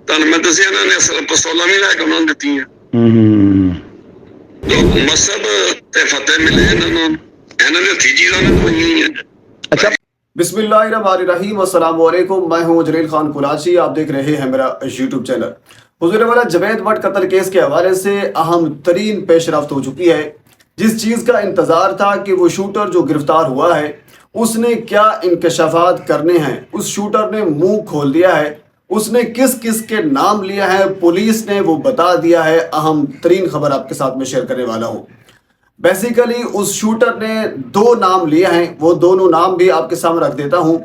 ਤੁਹਾਨੂੰ ਮੈਂ ਦੱਸਿਆ ਇਹਨਾਂ ਨੇ ਅਸਲ ਪਿਸਤੌਲਾਂ ਵੀ ਲੈ ਕੇ ਉਹਨਾਂ ਨੂੰ ਦਿੱਤੀਆਂ। ਮਸਬ ਤੇ ਫਤਿਹ ਮਿਲੇ ਇਹਨਾਂ ਦੇ ਹੱਥੀਂ ਚੀਜ਼ਾਂ ਨੇ ਪਈਆਂ। अच्छा, बिस्मिल्लाहिर्रहमानिर्रहीम, अस्सलाम वालेकुम। मैं हूं जलील खान कुराची, आप देख रहे हैं मेरा यूट्यूब चैनल। हुजूर वाला जवेद भट्ट कत्ल केस के हवाले से अहम तरीन पेशरफ्त हो चुकी है। जिस चीज़ का इंतज़ार था कि वो शूटर जो गिरफ्तार हुआ है उसने क्या इंकशाफात करने हैं, उस शूटर ने मुंह खोल दिया है। उसने किस किस के नाम लिया है पुलिस ने वो बता दिया है। अहम तरीन खबर आपके साथ में शेयर करने वाला हूँ। बेसिकली उस शूटर ने दो नाम लिए हैं, वो दोनों नाम भी आपके सामने रख देता हूँ।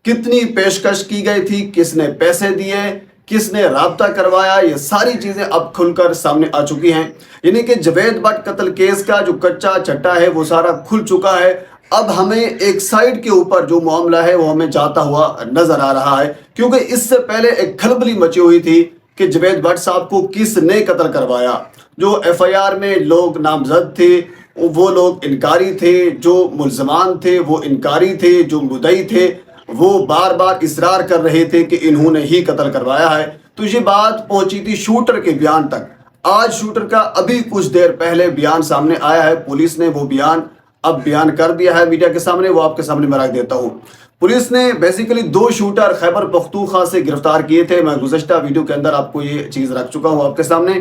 कितनी पेशकश की गई थी, किसने पैसे दिए, किसने राब्ता करवाया, ये सारी चीज़ें अब खुलकर सामने आ चुकी हैं। यानी कि जवेद भट्ट कत्ल केस का जो कच्चा चट्टा है वो सारा खुल चुका है। अब हमें एक साइड के ऊपर जो मामला है वो हमें जाता हुआ नजर आ रहा है, क्योंकि इससे पहले एक खलबली मची हुई थी कि जवेद भट्ट साहब को किसने कत्ल करवाया। जो एफआईआर में लोग नामजद थे वो लोग इनकारी थे, जो मुल्ज़मान थे वो इनकारी थे, जो मुद्दई थे वो बार बार इसरार कर रहे थे कि इन्होंने ही कत्ल करवाया है। तो ये बात पहुंची थी शूटर के बयान तक। आज शूटर का अभी कुछ देर पहले बयान सामने आया है। पुलिस ने वो बयान अब बयान कर दिया है मीडिया के सामने, वो आपके सामने मैं रख देता हूँ। पुलिस ने बेसिकली दो शूटर खैबर पख्तूनख्वा से गिरफ्तार किए थे। मैं गुज़श्ता वीडियो के अंदर आपको ये चीज़ रख चुका हूँ आपके सामने।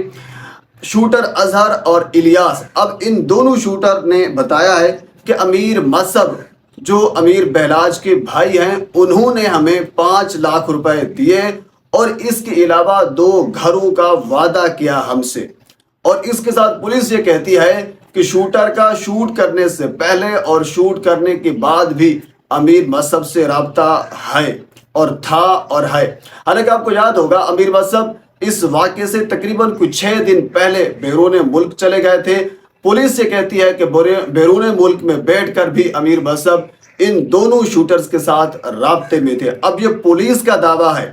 शूटर अजहर और इलियास, अब इन दोनों शूटर ने बताया है कि अमीर मसब जो अमीर बहलाज के भाई हैं उन्होंने हमें 5 लाख रुपए दिए और इसके अलावा 2 घरों का वादा किया हमसे। और इसके साथ पुलिस ये कहती है कि शूटर का शूट करने से पहले और शूट करने के बाद भी अमीर मसब से राब्ता है और था और है। हालांकि आपको याद होगा अमीर मसब इस वाक़े से तकरीबन कुछ 6 दिन पहले बैरून मुल्क चले गए थे। पुलिस ये कहती है कि बैरून मुल्क में बैठकर भी अमीर मसब इन दोनों शूटर्स के साथ राब्ते में थे। अब ये पुलिस का दावा है।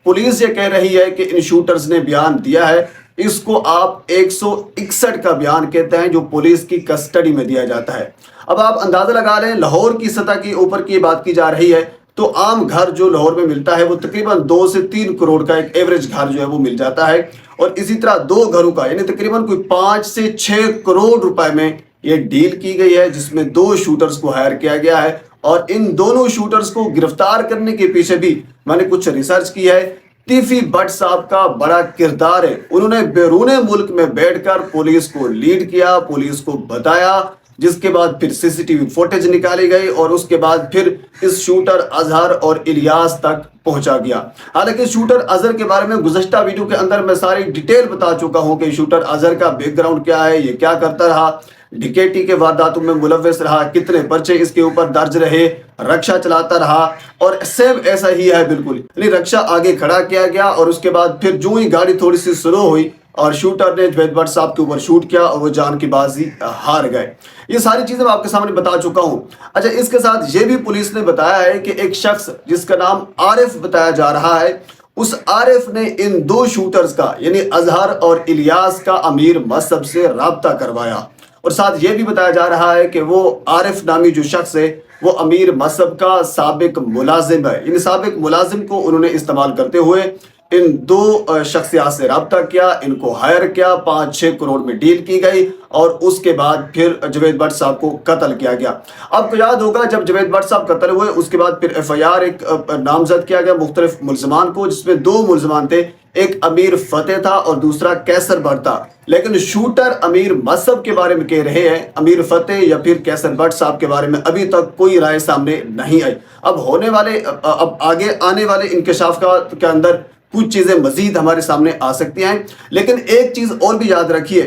पुलिस ये कह रही है कि इन शूटर्स ने बयान दिया है। इसको आप 161 का बयान कहते हैं जो पुलिस की कस्टडी में दिया जाता है। अब आप अंदाज़ा लगा लें, लाहौर की सतह के ऊपर की बात की जा रही है तो आम घर जो लाहौर में मिलता है वो तकरीबन 2 से 3 करोड़ का एक एवरेज घर जो है वो मिल जाता है। और इसी तरह 2 घरों का यानी तकरीबन कोई 5 से 6 करोड़ रुपए में ये डील की गई है, जिसमें 2 शूटर्स को हायर किया गया है। और इन दोनों शूटर्स को गिरफ्तार करने के पीछे भी मैंने कुछ रिसर्च की है। टीफी भट्ट साहब का बड़ा किरदार है। उन्होंने बैरून मुल्क में बैठकर पुलिस को लीड किया, पुलिस को बताया, जिसके बाद फिर सीसीटीवी फुटेज निकाली गई और उसके बाद फिर इस शूटर अजहर और इलियास तक पहुंचा गया। हालांकि शूटर अजहर के बारे में गुज़श्ता वीडियो के अंदर मैं सारी डिटेल बता चुका हूं कि शूटर अजहर का बैकग्राउंड क्या है, ये क्या करता रहा, डिकेटी के वारदातों में मुलव्वस रहा, कितने पर्चे इसके ऊपर दर्ज रहे, रक्षा चलाता रहा। और सेम ऐसा ही है बिल्कुल, यानी रक्षा आगे खड़ा किया गया और उसके बाद फिर जो ही गाड़ी थोड़ी सी स्लो हुई और शूटर ने जवेद भट्ट साहब के ऊपर शूट किया और वो जान की बाजी हार गए। ये सारी चीजें मैं आपके सामने बता चुका हूं। अच्छा, इसके साथ ये भी पुलिस ने बताया है कि एक शख्स जिसका नाम आरिफ बताया जा रहा है, उस आरिफ ने इन 2 शूटर्स का यानी अजहर और इलियास का अमीर मसब से राब्ता करवाया। और साथ ये भी बताया जा रहा है कि वो आरिफ नामी जो शख्स है वो अमीर मसब का साबिक मुलाजिम है। इन साबिक मुलाजिम को उन्होंने इस्तेमाल करते हुए इन 2 शख्सियात से रब्ता किया, इनको हायर किया, 5-6 करोड़ में डील की गई और उसके बाद फिर जवेद भट्ट साहब को कत्ल किया गया। आपको याद होगा जब जवेद भट्ट साहब कत्ल हुए उसके बाद फिर एफआईआर एक नामजद किया गया मुख्तलिफ मुल्ज़मान को, जिसमें 2 मुल्ज़मान थे, एक अमीर फतेह था और दूसरा कैसर भट्ट था। लेकिन शूटर अमीर मसब के बारे में कह रहे हैं, अमीर फतेह या फिर कैसर भट्ट साहब के बारे में अभी तक कोई राय सामने नहीं आई। अब आगे आने वाले इंकशाफ के अंदर कुछ चीज़ें मजीद हमारे सामने आ सकती हैं। लेकिन एक चीज़ और भी याद रखिए,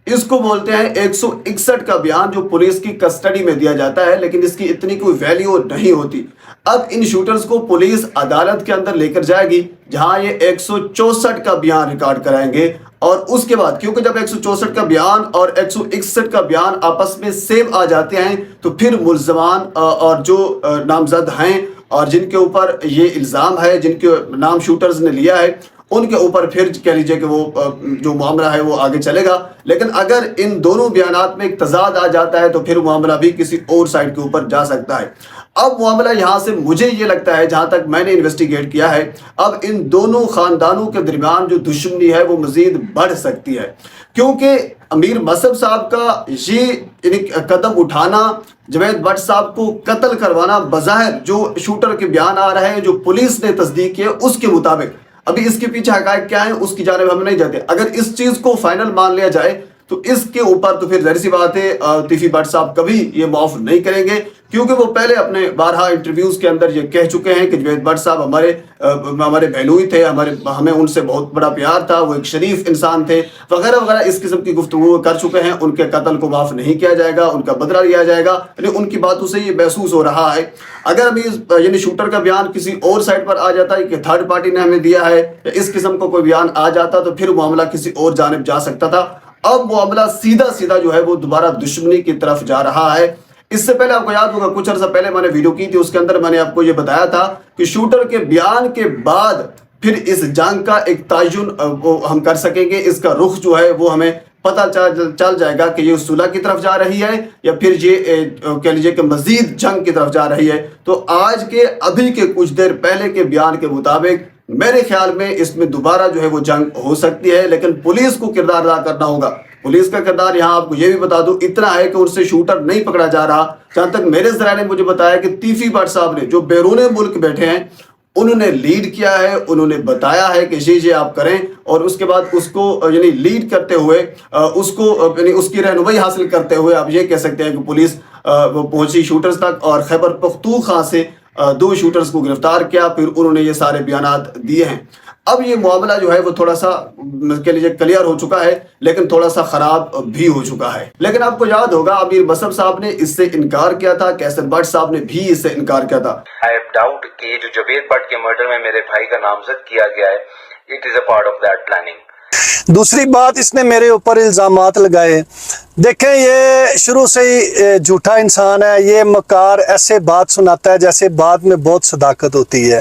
इसको बोलते हैं 161 का बयान जो पुलिस की कस्टडी में दिया जाता है, लेकिन इसकी इतनी कोई वैल्यू नहीं होती। अब इन शूटर्स को पुलिस अदालत के अंदर लेकर जाएगी जहां ये 164 का बयान रिकॉर्ड कराएंगे और उसके बाद क्योंकि जब 164 का बयान और 161 का बयान आपस में सेम आ जाते हैं तो फिर मुल्ज़मान और जो नामजद हैं और जिनके ऊपर ये इल्ज़ाम है, जिनके नाम शूटर्स ने लिया है, उनके ऊपर फिर कह लीजिए कि वो जो मामला है वो आगे चलेगा। लेकिन अगर इन दोनों बयानात में एक तजाद आ जाता है तो फिर मामला भी किसी और साइड के ऊपर जा सकता है। اب معاملہ یہاں سے مجھے یہ لگتا ہے جہاں تک میں نے انویسٹیگیٹ کیا ہے اب ان دونوں خاندانوں کے درمیان جو دشمنی ہے وہ مزید بڑھ سکتی ہے کیونکہ امیر مصعب صاحب کا یہ قدم اٹھانا جوید بٹ صاحب کو قتل کروانا بظاہر جو شوٹر کے بیان آ رہے ہیں جو پولیس نے تصدیق کیا اس کے مطابق ابھی اس کے پیچھے حقائق کیا ہیں اس کی جانب ہم نہیں جاتے اگر اس چیز کو فائنل مان لیا جائے تو اس کے اوپر تو پھر ظاہر سی بات ہے تیفی بٹ صاحب کبھی یہ معاف نہیں کریں گے کیونکہ وہ پہلے اپنے بارہا انٹرویوز کے اندر یہ کہہ چکے ہیں کہ جوید بٹ صاحب ہمارے بہنوئی تھے ہمیں ان سے بہت بڑا پیار تھا وہ ایک شریف انسان تھے وغیرہ وغیرہ اس قسم کی گفتگو کر چکے ہیں ان کے قتل کو معاف نہیں کیا جائے گا ان کا بدلہ لیا جائے گا یعنی ان کی باتوں سے یہ محسوس ہو رہا ہے اگر ابھی یعنی شوٹر کا بیان کسی اور سائٹ پر آ جاتا ہے کہ تھرڈ پارٹی نے ہمیں دیا ہے یا اس قسم کا کوئی بیان آ جاتا تو پھر معاملہ کسی اور جانب جا سکتا تھا اب معاملہ سیدھا جو ہے وہ دوبارہ دشمنی کی طرف جا رہا ہے اس سے پہلے آپ کو یاد ہوگا کچھ عرصہ پہلے میں نے ویڈیو کی تھی اس کے اندر میں نے آپ کو یہ بتایا تھا کہ شوٹر کے بیان کے بعد پھر اس جنگ کا ایک تعین ہم کر سکیں گے اس کا رخ جو ہے وہ ہمیں پتہ چل جائے گا کہ یہ صلح کی طرف جا رہی ہے یا پھر یہ کہہ لیجیے کہ مزید جنگ کی طرف جا رہی ہے تو آج کے ابھی کے کچھ دیر پہلے کے بیان کے مطابق میرے خیال میں اس میں دوبارہ جو ہے وہ جنگ ہو سکتی ہے لیکن پولیس کو کردار ادا کرنا ہوگا پولیس کا کردار یہاں آپ کو یہ بھی بتا دوں اتنا ہے کہ ان سے شوٹر نہیں پکڑا جا رہا جہاں تک میرے ذرائع نے مجھے بتایا کہ تیفی بٹ صاحب نے جو بیرون ملک بیٹھے ہیں انہوں نے لیڈ کیا ہے انہوں نے بتایا ہے کہ یہ آپ کریں اور اس کے بعد اس کو یعنی لیڈ کرتے ہوئے اس کو یعنی اس کی رہنمائی حاصل کرتے ہوئے آپ یہ کہہ سکتے ہیں کہ پولیس وہ پہنچی شوٹرز تک اور خیبر پختونخوا سے 2 شوٹرز کو گرفتار کیا پھر انہوں نے یہ سارے بیانات دیے ہیں اب یہ معاملہ جو ہے وہ تھوڑا سا کہہ لیجیے کلیئر ہو چکا ہے لیکن تھوڑا سا خراب بھی ہو چکا ہے لیکن آپ کو یاد ہوگا امیر مصعب صاحب نے اس سے انکار کیا تھا کیسر بٹ صاحب نے بھی اس سے انکار کیا تھا I have doubt کہ یہ جو جوید بٹ کے مرڈر میں میرے بھائی کا نامزد کیا گیا ہے it is a part of that planning. دوسری بات اس نے میرے اوپر الزامات لگائے دیکھیں یہ شروع سے ہی جھوٹا انسان ہے یہ مکار ایسے بات سناتا ہے جیسے بات میں بہت صداقت ہوتی ہے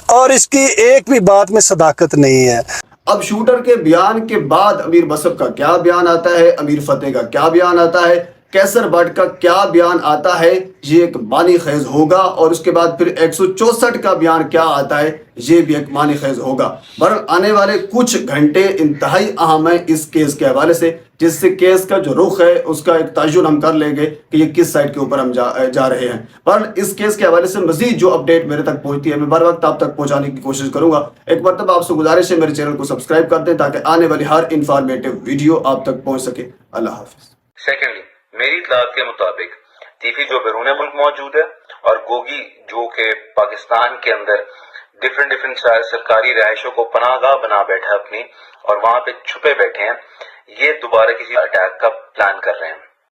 اور اس کی ایک بھی بات میں صداقت نہیں ہے اب شوٹر کے بیان کے بعد امیر مصعب کا کیا بیان آتا ہے امیر فتح کا کیا بیان آتا ہے کیسر بٹ کا کیا بیان آتا ہے یہ ایک معنی خیز ہوگا اور اس کے بعد پھر 164 کا بیان کیا آتا ہے یہ بھی ایک معنی خیز ہوگا بہرحال آنے والے کچھ گھنٹے انتہائی اہم ہیں اس کیس کے حوالے سے جس سے کیس کا جو رخ ہے اس کا ایک تعین ہم کر لیں گے کہ یہ کس سائٹ کے اوپر ہم جا رہے ہیں بہرحال اس کیس کے حوالے سے مزید جو اپڈیٹ میرے تک پہنچتی ہے میں بر وقت آپ تک پہنچانے کی کوشش کروں گا ایک مرتبہ آپ سے گزارش ہے میرے چینل کو سبسکرائب کر دیں تاکہ آنے والی ہر انفارمیٹیو ویڈیو آپ تک پہنچ سکے اللہ حافظ سیکنڈلی میری اطلاعات کے مطابق تیفی جو بیرون ملک موجود ہے اور گوگی جو کہ پاکستان کے اندر ڈفرینٹ سرکاری رہائشوں کو پناہ گاہ بنا بیٹھا اپنی اور وہاں پہ چھپے بیٹھے ہیں یہ دوبارہ کسی اٹیک کا پلان کر رہے ہیں